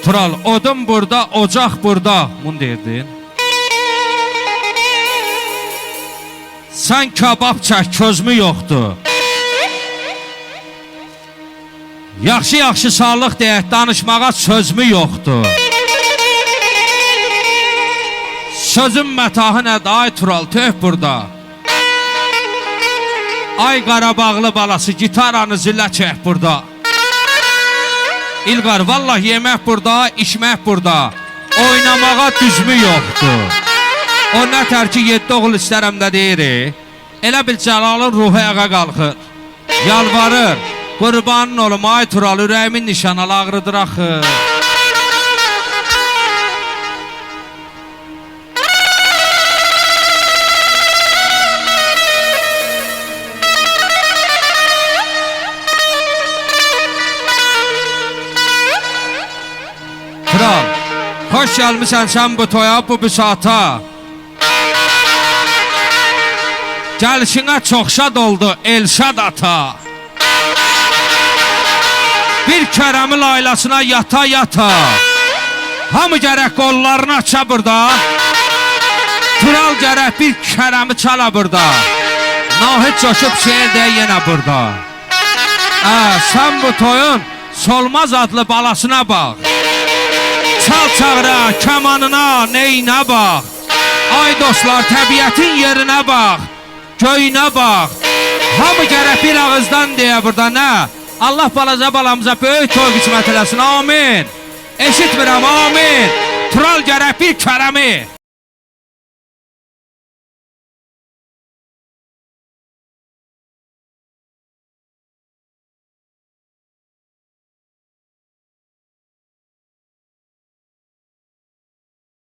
Tural, odun burada, ocaq burada. Bunu deyirdin. Sən kabab çək, közmü yoxdur. Yaxşı sağlıq deyək, danışmağa sözmü yoxdur. Sözün mətahı nədir? Ay Tural, tök burada. Ay Qarabağlı balası, gitaranı zillə çək burada. İlqar, vallahi yemək burada, içmək burada. Oynamağa düzmü yoxdur. O nətər ki, 7 oğul istərəm də deyir. Elə bil Cəlalın ruhu əqa qalxır. Yalvarır, qurbanın olum, ay Tural, ürəyimin nişanalı ağrıdır axı. Tural, hoş gəlmişsən sən bu toya, bu büsata. Gəlişinə çox şad oldu Elşad ata. Bir kərəmi laylasına yata. Hamı gərək qollarını aça burada. Tural gərək bir kərəmi çala burada. Nahid coşub şeir də yenə burada. Sən bu toyun Solmaz adlı balasına bax. Çal çağıra, kəmanına, neyinə bax. Ay dostlar, təbiətin yerinə bax. Köyünə bax. Hamı gərək bir ağızdan deyə burada, nə? Allah balaca balamıza böyük toy qismət eləsin, amin. Eşitmirəm, amin. Tural gərək bir kərəmi